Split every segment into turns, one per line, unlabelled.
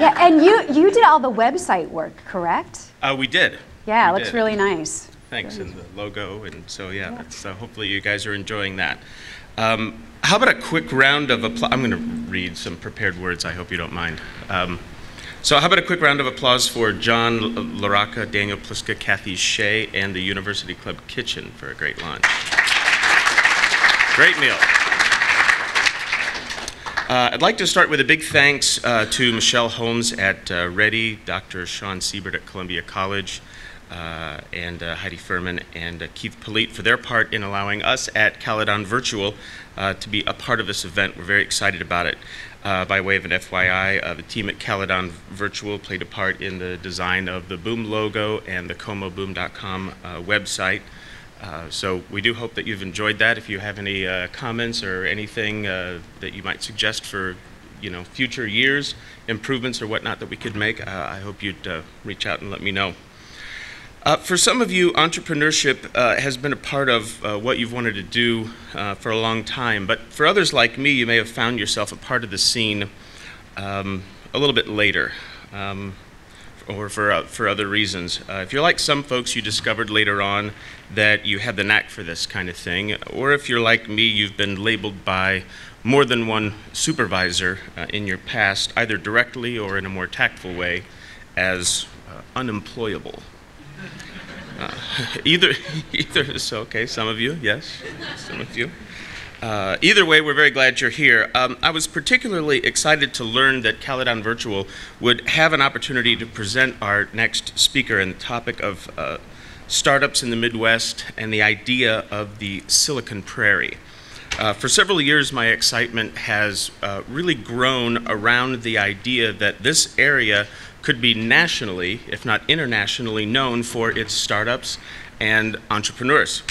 Yeah, and you did all the website work, correct?
We did.
Yeah, it
We
looks
did.
really nice.
Thanks, and the logo, and so yeah, that's, hopefully you guys are enjoying that. How about a quick round of applause? I'm going to read some prepared words, I hope you don't mind. So how about a quick round of applause for John Laraka, Daniel Pliska, Kathy Shea, and the University Club Kitchen for a great lunch. Great meal. I'd like to start with a big thanks to Michelle Holmes at Ready, Dr. Sean Siebert at Columbia College, and Heidi Furman and Keith Polite for their part in allowing us at Caledon Virtual to be a part of this event. We're very excited about it. By way of an FYI, the team at Caledon Virtual played a part in the design of the Boom logo and the comoboom.com website. So we do hope that you've enjoyed that. If you have any comments or anything that you might suggest for future years, improvements or whatnot that we could make, I hope you'd reach out and let me know. For some of you, entrepreneurship has been a part of what you've wanted to do for a long time, but for others like me, you may have found yourself a part of the scene a little bit later, or for other reasons. If you're like some folks, you discovered later on that you had the knack for this kind of thing, or if you're like me, you've been labeled by more than one supervisor in your past, either directly or in a more tactful way, as unemployable. Either is okay, some of you, yes, some of you. Either way, we're very glad you're here. I was particularly excited to learn that Caledon Virtual would have an opportunity to present our next speaker on the topic of startups in the Midwest and the idea of the Silicon Prairie. For several years, my excitement has really grown around the idea that this area could be nationally, if not internationally, known for its startups and entrepreneurs.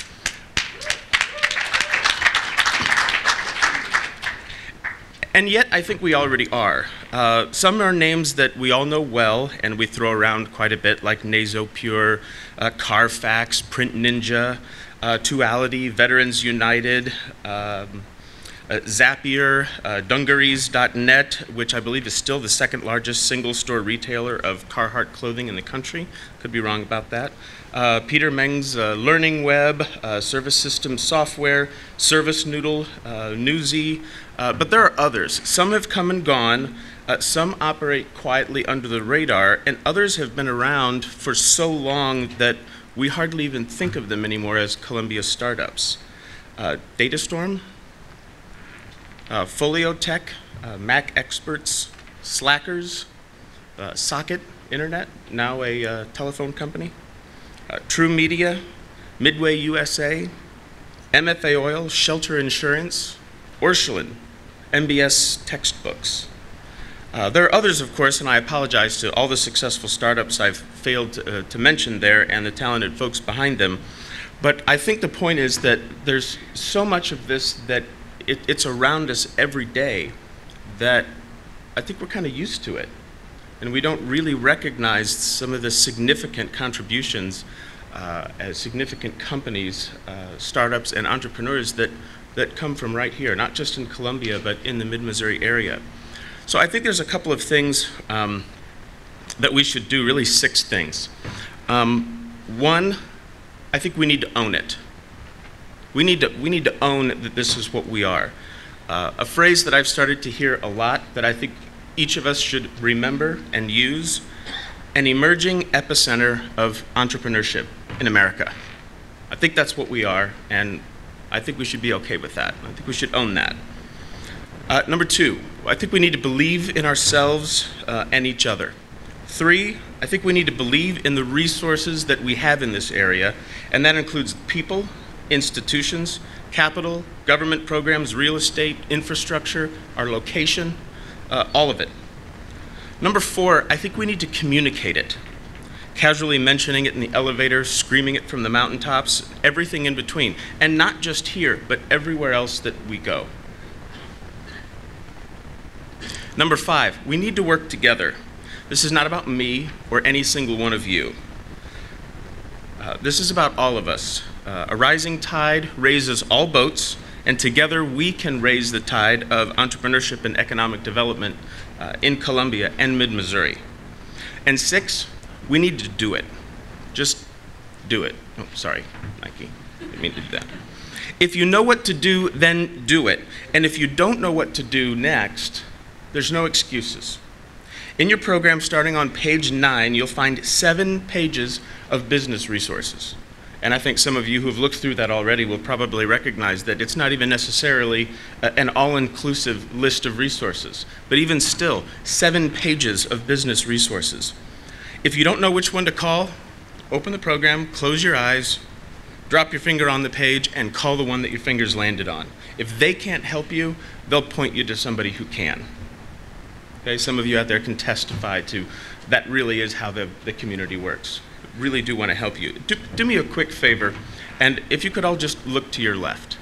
And yet, I think we already are. Some are names that we all know well, and we throw around quite a bit, like NasoPure, Carfax, Print Ninja, Tuality, Veterans United, Zapier, Dungarees.net, which I believe is still the second largest single-store retailer of Carhartt clothing in the country. Could be wrong about that. Peter Meng's Learning Web, Service System Software, Service Noodle, Newsy, but there are others. Some have come and gone. Some operate quietly under the radar, and others have been around for so long that we hardly even think of them anymore as Columbia startups. Datastorm, Folio Tech, Mac Experts, Slackers, Socket Internet, now a telephone company, True Media, Midway USA, MFA Oil, Shelter Insurance, Orscheln, MBS Textbooks. There are others, of course, and I apologize to all the successful startups I've failed to mention there and the talented folks behind them. But I think the point is that there's so much of this that it's around us every day that I think we're kind of used to it. And we don't really recognize some of the significant contributions as significant companies, startups, and entrepreneurs that come from right here, not just in Columbia, but in the mid-Missouri area. So I think there's a couple of things that we should do, really 6 things. One, I think we need to own it. We need to own that this is what we are. A phrase that I've started to hear a lot that I think each of us should remember and use: an emerging epicenter of entrepreneurship in America. I think that's what we are, and I think we should be okay with that. I think we should own that. Number 2, I think we need to believe in ourselves and each other. 3, I think we need to believe in the resources that we have in this area, and that includes people, institutions, capital, government programs, real estate, infrastructure, our location, all of it. Number 4, I think we need to communicate it. Casually mentioning it in the elevator, screaming it from the mountaintops, everything in between. And not just here, but everywhere else that we go. Number 5, we need to work together. This is not about me or any single one of you. This is about all of us. A rising tide raises all boats, And together we can raise the tide of entrepreneurship and economic development in Columbia and mid-Missouri. And 6, we need to do it. Just do it. Oh, sorry, Nike. Didn't mean to do that. If you know what to do, then do it. And if you don't know what to do next, there's no excuses. In your program, starting on page 9, you'll find 7 pages of business resources. And I think some of you who've looked through that already will probably recognize that it's not even necessarily an all-inclusive list of resources. But even still, 7 pages of business resources. If you don't know which one to call, open the program, close your eyes, drop your finger on the page, and call the one that your fingers landed on. If they can't help you, they'll point you to somebody who can. Okay, some of you out there can testify to that really is how the community works. Really do want to help you. Do me a quick favor, and if you could all just look to your left.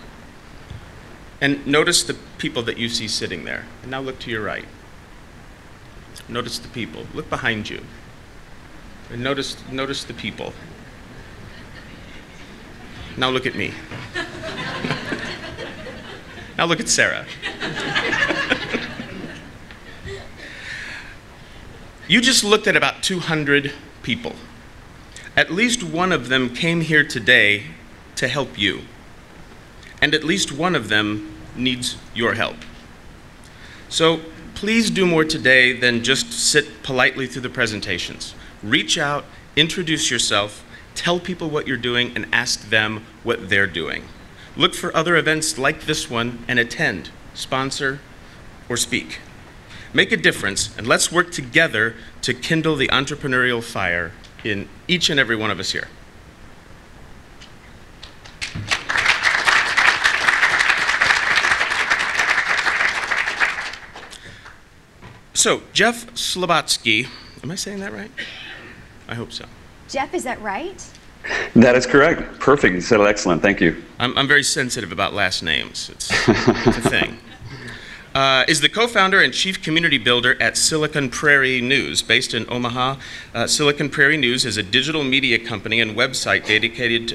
And notice the people that you see sitting there. And now look to your right. Notice the people. Look behind you. And notice the people. Now look at me. Now look at Sarah. You just looked at about 200 people. At least one of them came here today to help you. And at least one of them needs your help. So please do more today than just sit politely through the presentations. Reach out, introduce yourself, tell people what you're doing, and ask them what they're doing. Look for other events like this one and attend, sponsor, or speak. Make a difference, and let's work together to kindle the entrepreneurial fire in each and every one of us here. So, Jeff Slobotski, am I saying that right? I hope so.
Jeff, is that right?
That is correct. Perfect. You said it excellent. Thank you.
I'm very sensitive about last names. It's a thing. Is the co-founder and chief community builder at Silicon Prairie News, based in Omaha. Silicon Prairie News is a digital media company and website dedicated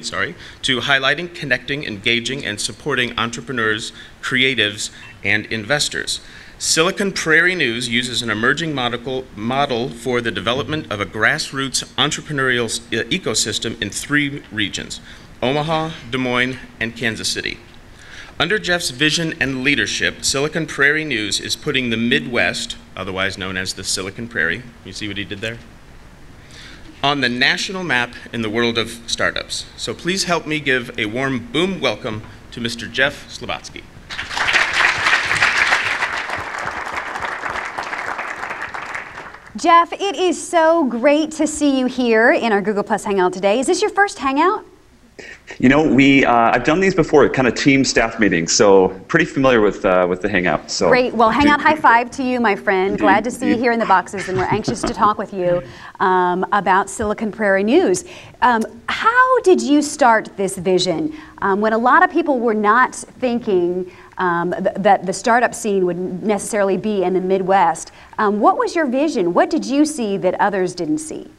to highlighting, connecting, engaging, and supporting entrepreneurs, creatives, and investors. Silicon Prairie News uses an emerging model for the development of a grassroots entrepreneurial ecosystem in 3 regions: Omaha, Des Moines, and Kansas City. Under Jeff's vision and leadership, Silicon Prairie News is putting the Midwest, otherwise known as the Silicon Prairie, you see what he did there? On the national map in the world of startups. So please help me give a warm boom welcome to Mr. Jeff Slobotski.
Jeff, it is so great to see you here in our Google Plus Hangout today. Is this your first Hangout?
You know, I've done these before, kind of team staff meetings, so pretty familiar with the Hangout. So
great. Well, Hangout high five to you, my friend. Glad to see you here in the boxes, and we're anxious to talk with you about Silicon Prairie News. How did you start this vision when a lot of people were not thinking that the startup scene would necessarily be in the Midwest? What was your vision? What did you see that others didn't see?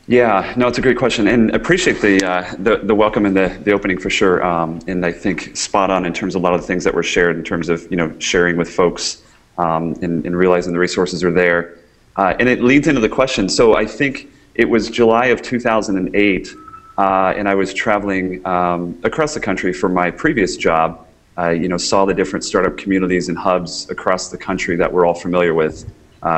Yeah, no, it's a great question, and appreciate the welcome and the opening for sure. And I think spot on in terms of a lot of the things that were shared in terms of sharing with folks and realizing the resources are there. And it leads into the question. So I think it was July of 2008, and I was traveling across the country for my previous job. Saw the different startup communities and hubs across the country that we're all familiar with: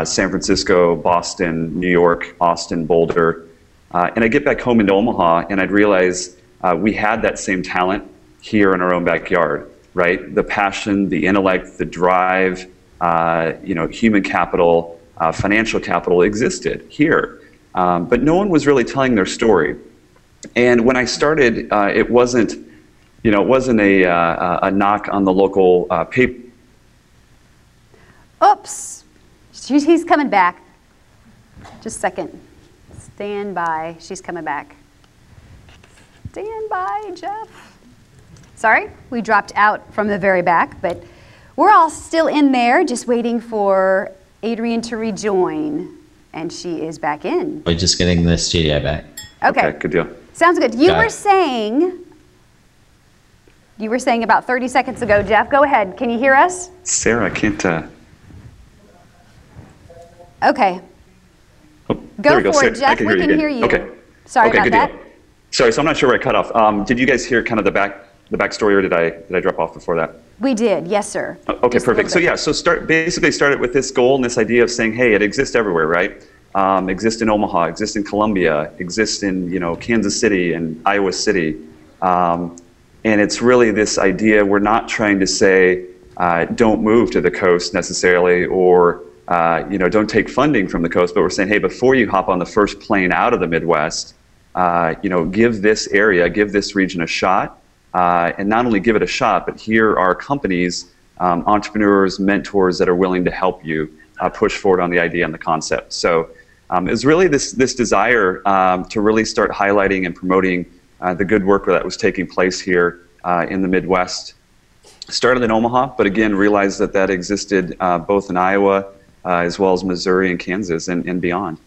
San Francisco, Boston, New York, Austin, Boulder. And I get back home into Omaha, and I'd realize we had that same talent here in our own backyard, right? The passion, the intellect, the drive, human capital, financial capital existed here. But no one was really telling their story. And when I started, it wasn't a knock on the local paper.
Oops, he's coming back. Just a second. Stand by. She's coming back. Stand by, Jeff. Sorry, we dropped out from the very back, but we're all still in there, just waiting for Adrienne to rejoin, and she is back in.
We're just getting the studio back.
Okay,
good deal.
Sounds good. You were saying You were saying about 30 seconds ago, Jeff. Go ahead. Can you hear us?
Sarah, I can't.
Okay.
Oh,
Go
go.
for it, Jeff. We can hear you.
Okay.
Sorry
okay,
about
good
that.
Deal. Sorry, so I'm not sure where I cut off. Did you guys hear kind of the backstory, or did I drop off before that?
We did, yes, sir.
Okay, perfect. So yeah, so basically started with this goal and this idea of saying, hey, it exists everywhere, right? Exists in Omaha, exists in Columbia, exists in Kansas City and Iowa City, and it's really this idea. We're not trying to say don't move to the coast necessarily, or don't take funding from the coast, but we're saying, hey, before you hop on the first plane out of the Midwest, give this area, give this region a shot. And not only give it a shot, but here are companies, entrepreneurs, mentors that are willing to help you push forward on the idea and the concept. So it was really this desire to really start highlighting and promoting the good work that was taking place here in the Midwest. Started in Omaha, but again realized that existed both in Iowa as well as Missouri and Kansas and beyond.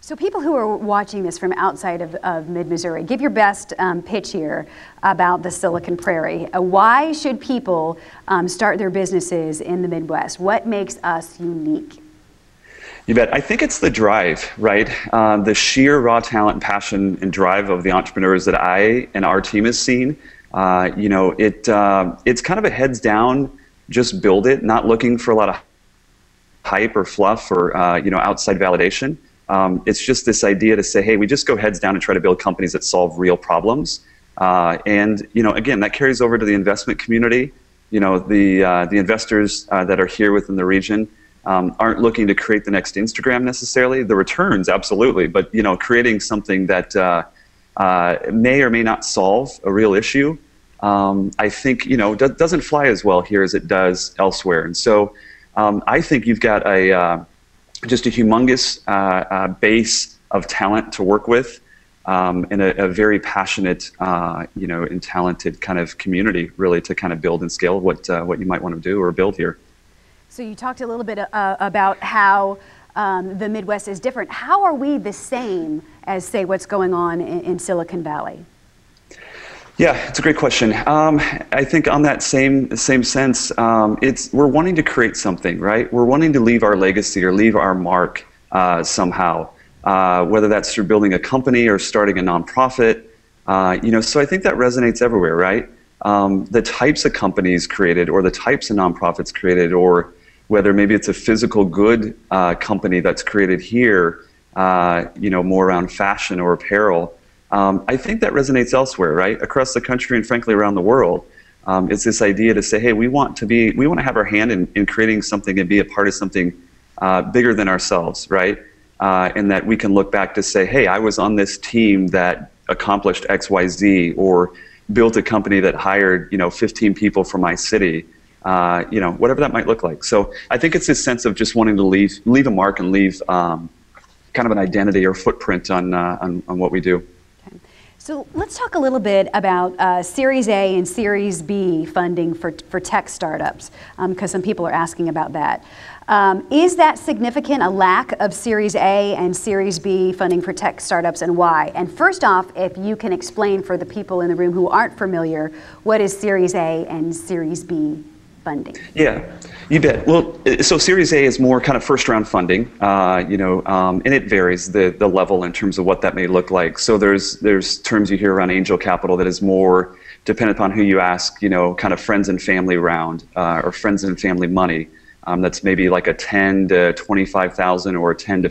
So people who are watching this from outside of mid-Missouri, give your best pitch here about the Silicon Prairie. Why should people start their businesses in the Midwest? What makes us unique?
You bet. I think it's the drive, right? The sheer raw talent and passion and drive of the entrepreneurs that I and our team has seen. It's kind of a heads down, just build it, not looking for a lot of hype or fluff or outside validation. It's just this idea to say, hey, we just go heads down and try to build companies that solve real problems. And again, that carries over to the investment community. The investors that are here within the region aren't looking to create the next Instagram necessarily. The returns, absolutely, but creating something that may or may not solve a real issue, I think doesn't fly as well here as it does elsewhere. And so I think you've got just a humongous base of talent to work with, and a very passionate, and talented kind of community, really, to kind of build and scale what you might want to do or build here.
So you talked a little bit about how the Midwest is different. How are we the same as, say, what's going on in Silicon Valley?
Yeah, it's a great question. I think on that same sense, we're wanting to create something, right? We're wanting to leave our legacy or leave our mark somehow, whether that's through building a company or starting a nonprofit. So I think that resonates everywhere, right? The types of companies created, or the types of nonprofits created, or whether maybe it's a physical good company that's created here, more around fashion or apparel. I think that resonates elsewhere, right? Across the country and frankly around the world. It's this idea to say, hey, we want to have our hand in creating something and be a part of something bigger than ourselves, right? And that we can look back to say, hey, I was on this team that accomplished X, Y, Z, or built a company that hired 15 people from my city, whatever that might look like. So I think it's this sense of just wanting to leave a mark and leave kind of an identity or footprint on what we do.
So let's talk a little bit about Series A and Series B funding for tech startups, because some people are asking about that. Is that significant, a lack of Series A and Series B funding for tech startups, and why? And first off, if you can explain for the people in the room who aren't familiar, what is Series A and Series B funding? Yeah,
you bet. Well, so Series A is more kind of first round funding, and it varies the level in terms of what that may look like. So there's terms you hear around angel capital that is more dependent upon who you ask, kind of friends and family round, or friends and family money. That's maybe like a $10,000 to $25,000 or a $10,000 to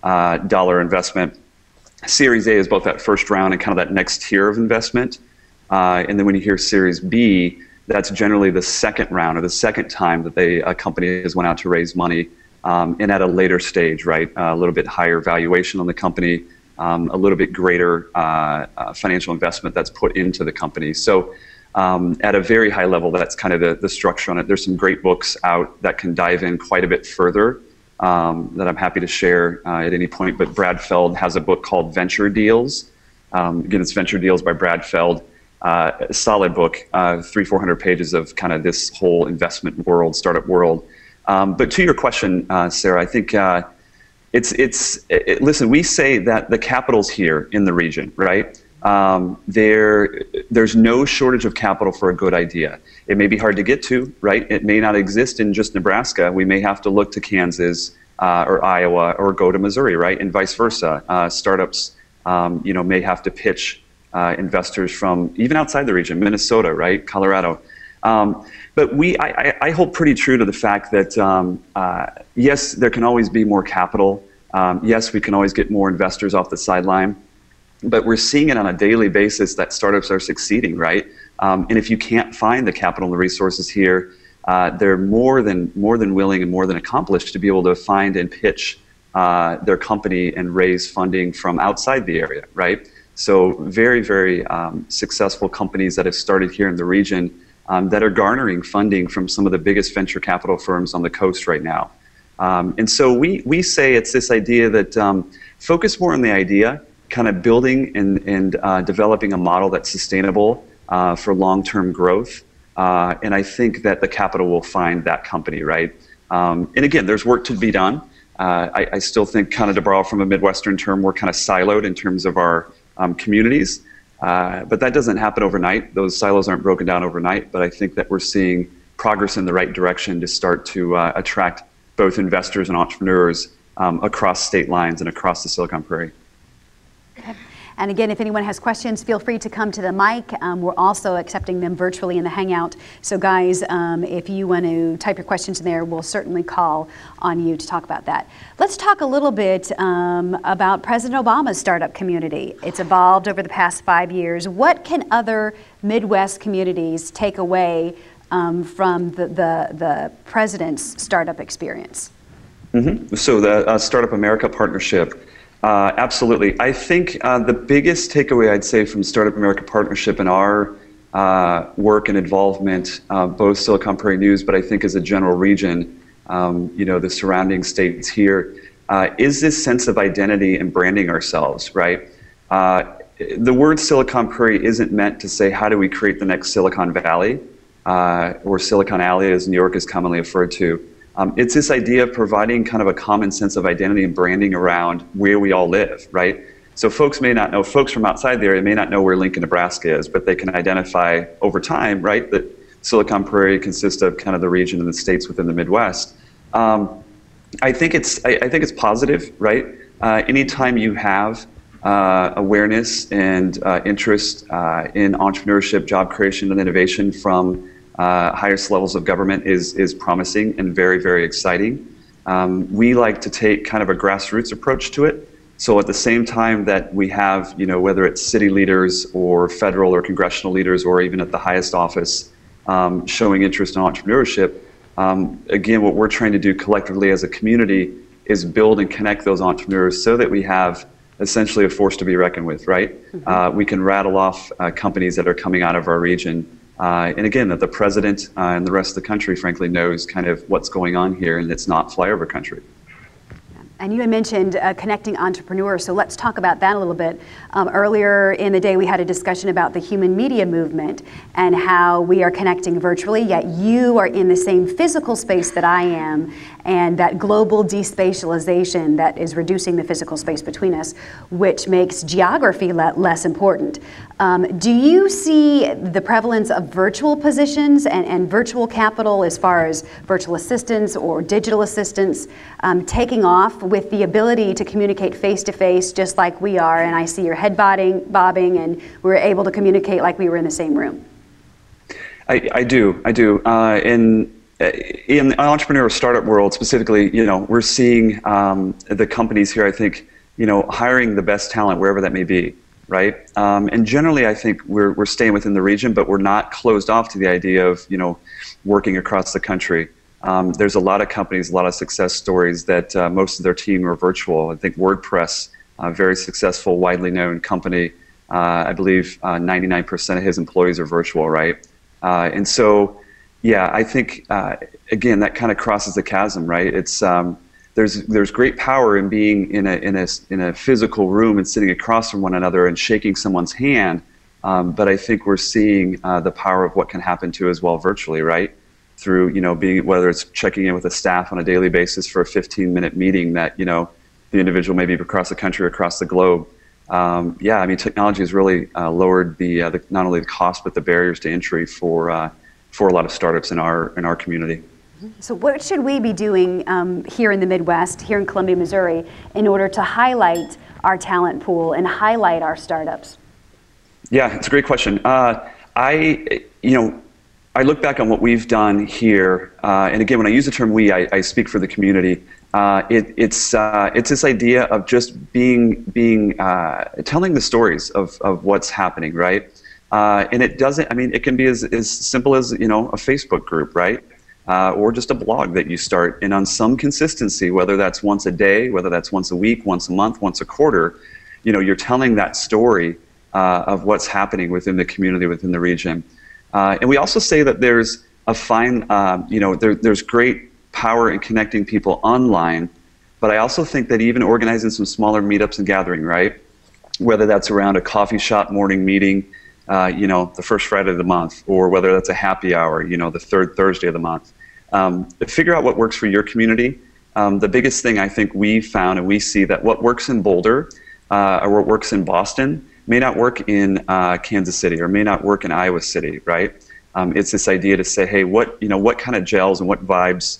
$50,000 investment. Series A is both that first round and kind of that next tier of investment. And then when you hear Series B, that's generally the second round or the second time that a company has went out to raise money, and at a later stage, right? A little bit higher valuation on the company, a little bit greater financial investment that's put into the company. So at a very high level, that's kind of the structure on it. There's some great books out that can dive in quite a bit further that I'm happy to share at any point. But Brad Feld has a book called Venture Deals. Again, it's Venture Deals by Brad Feld. A solid book, 300-400 pages of kind of this whole investment world, startup world. But to your question, Sarah, I think listen, we say that the capital's here in the region, right? there's no shortage of capital for a good idea. It may be hard to get to, right? It may not exist in just Nebraska. We may have to look to Kansas or Iowa or go to Missouri, right? And vice versa. Startups, may have to pitch investors from even outside the region, Minnesota, right? Colorado. But I hold pretty true to the fact that, yes, there can always be more capital. Yes, we can always get more investors off the sideline. But we're seeing it on a daily basis that startups are succeeding, right? And if you can't find the capital and the resources here, they're more than willing and more than accomplished to be able to find and pitch their company and raise funding from outside the area, right? So very, very successful companies that have started here in the region that are garnering funding from some of the biggest venture capital firms on the coast right now. And so we say it's this idea that focus more on the idea, kind of building and developing a model that's sustainable for long-term growth. And I think that the capital will find that company, right? And again, there's work to be done. I still think, kind of to borrow from a Midwestern term, we're kind of siloed in terms of our communities. But that doesn't happen overnight. Those silos aren't broken down overnight. But I think that we're seeing progress in the right direction to start to attract both investors and entrepreneurs across state lines and across the Silicon Prairie.
Okay. And again, if anyone has questions, feel free to come to the mic. We're also accepting them virtually in the Hangout. So guys, if you want to type your questions in there, we'll certainly call on you to talk about that. Let's talk a little bit about President Obama's startup community. It's evolved over the past 5 years. What can other Midwest communities take away from the president's startup experience?
Mm-hmm. So the Startup America Partnership, absolutely. I think the biggest takeaway I'd say from Startup America Partnership and our work and involvement, both Silicon Prairie News, but I think as a general region, the surrounding states here, is this sense of identity and branding ourselves, right? The word Silicon Prairie isn't meant to say, how do we create the next Silicon Valley, or Silicon Alley, as New York is commonly referred to. It's this idea of providing kind of a common sense of identity and branding around where we all live, right? So folks may not know, folks from outside the area may not know where Lincoln, Nebraska is, but they can identify over time, right, that Silicon Prairie consists of kind of the region and the states within the Midwest. I think it's positive, right? Anytime you have awareness and interest in entrepreneurship, job creation, and innovation from highest levels of government is promising and very, very exciting. We like to take kind of a grassroots approach to it. So at the same time that we have, whether it's city leaders or federal or congressional leaders or even at the highest office showing interest in entrepreneurship, again, what we're trying to do collectively as a community is build and connect those entrepreneurs so that we have essentially a force to be reckoned with, right? Mm-hmm. We can rattle off companies that are coming out of our region. And again, that the president and the rest of the country, frankly, knows kind of what's going on here, and it's not flyover country.
And you had mentioned connecting entrepreneurs, so let's talk about that a little bit. Earlier in the day, we had a discussion about the human media movement and how we are connecting virtually, yet you are in the same physical space that I am, and that global despatialization that is reducing the physical space between us, which makes geography less important. Do you see the prevalence of virtual positions and virtual capital as far as virtual assistants or digital assistants taking off with the ability to communicate face-to-face just like we are, and I see your head bobbing, and we're able to communicate like we were in the same room?
I do. In the entrepreneurial startup world specifically, we're seeing the companies here, I think, hiring the best talent wherever that may be, right? And generally, I think we're staying within the region, but we're not closed off to the idea of, working across the country. There's a lot of companies, a lot of success stories that most of their team are virtual. I think WordPress, a very successful, widely known company, I believe 99% of his employees are virtual, right? And so, yeah, I think, again, that kind of crosses the chasm, right? It's there's great power in being in a physical room and sitting across from one another and shaking someone's hand, but I think we're seeing the power of what can happen too as well virtually, right? Through being, whether it's checking in with the staff on a daily basis for a 15-minute meeting that the individual may be across the country, across the globe. yeah, I mean, technology has really lowered the not only the cost but the barriers to entry for a lot of startups in our community.
So what should we be doing here in the Midwest, here in Columbia, Missouri, in order to highlight our talent pool and highlight our startups?
Yeah, it's a great question. I look back on what we've done here, and again, when I use the term we, I speak for the community. It's this idea of just telling the stories of what's happening, right? And it doesn't. I mean, it can be as simple as a Facebook group, right? Or just a blog that you start, and on some consistency, whether that's once a day, whether that's once a week, once a month, once a quarter, you're telling that story of what's happening within the community, within the region. And we also say that there's a fine, there's great power in connecting people online, but I also think that even organizing some smaller meetups and gathering, right? Whether that's around a coffee shop morning meeting, the first Friday of the month, or whether that's a happy hour, the third Thursday of the month. Figure out what works for your community. The biggest thing I think we found, and we see that what works in Boulder or what works in Boston may not work in Kansas City or may not work in Iowa City, right? It's this idea to say, hey, what kind of gels and what vibes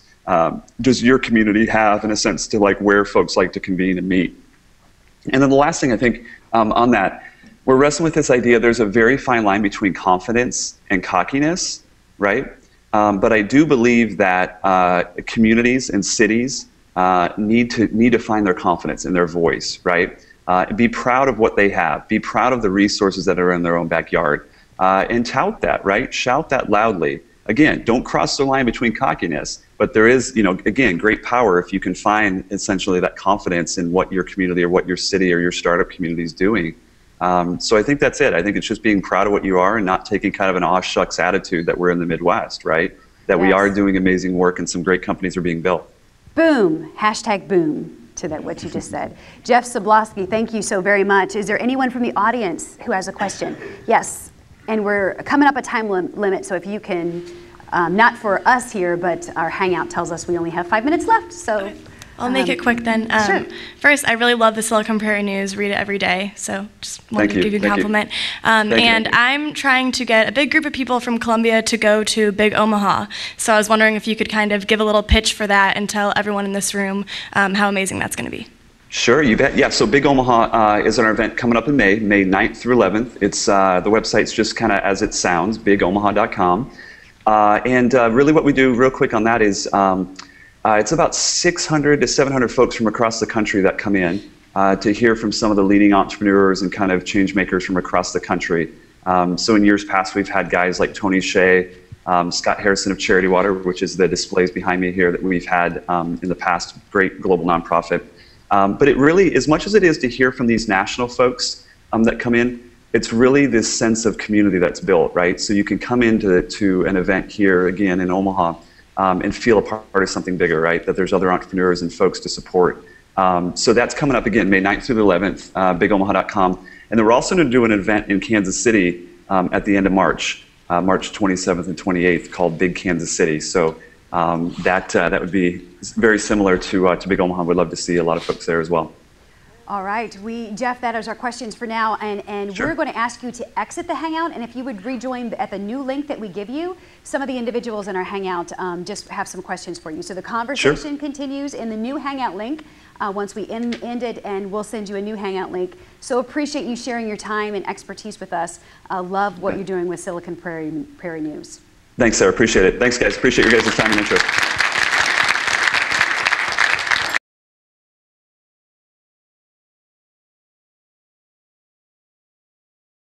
does your community have, in a sense, to like where folks like to convene and meet. And then the last thing I think on that, we're wrestling with this idea. There's a very fine line between confidence and cockiness, right? But I do believe that communities and cities need to find their confidence in their voice, right? Be proud of what they have. Be proud of the resources that are in their own backyard, and tout that, right? Shout that loudly. Again, don't cross the line between cockiness, but there is, again, great power if you can find essentially that confidence in what your community or what your city or your startup community is doing. So I think that's it. I think it's just being proud of what you are and not taking kind of an aw shucks attitude that we're in the Midwest, right? That we are doing amazing work and some great companies are being built. Boom.
#boom to that, what you just said. Jeff Slobotski, thank you so very much. Is there anyone from the audience who has a question? Yes, and we're coming up a time limit, so if you can, not for us here, but our Hangout tells us we only have 5 minutes left, so.
I'll make it quick then.
Sure.
First, I really love the Silicon Prairie News, read it every day, so just wanted to give you a compliment. And I'm trying to get a big group of people from Columbia to go to Big Omaha, so I was wondering if you could kind of give a little pitch for that and tell everyone in this room how amazing that's going to be.
Sure, you bet. Yeah, so Big Omaha is our event coming up in May 9th through 11th. It's the website's just kind of as it sounds, bigomaha.com. And really what we do real quick on that is it's about 600 to 700 folks from across the country that come in to hear from some of the leading entrepreneurs and kind of change makers from across the country. So in years past, we've had guys like Tony Hsieh, Scott Harrison of Charity Water, which is the displays behind me here that we've had in the past, great global nonprofit. But it really, as much as it is to hear from these national folks that come in, it's really this sense of community that's built, right? So you can come into an event here, again, in Omaha, and feel a part of something bigger, right? That there's other entrepreneurs and folks to support. So that's coming up again, May 9th through the 11th, bigomaha.com. And then we're also going to do an event in Kansas City at the end of March, March 27th and 28th, called Big Kansas City. So that would be very similar to Big Omaha. We'd love to see a lot of folks there as well.
All right, Jeff, that is our questions for now, and
Sure.
We're going to ask you to exit the Hangout, and if you would rejoin at the new link that we give you, some of the individuals in our Hangout just have some questions for you. So the conversation continues in the new Hangout link once we end it, and we'll send you a new Hangout link. So appreciate you sharing your time and expertise with us. Love what you're doing with Silicon Prairie News.
Thanks, Sarah. Appreciate it. Thanks, guys. Appreciate your guys' time and interest.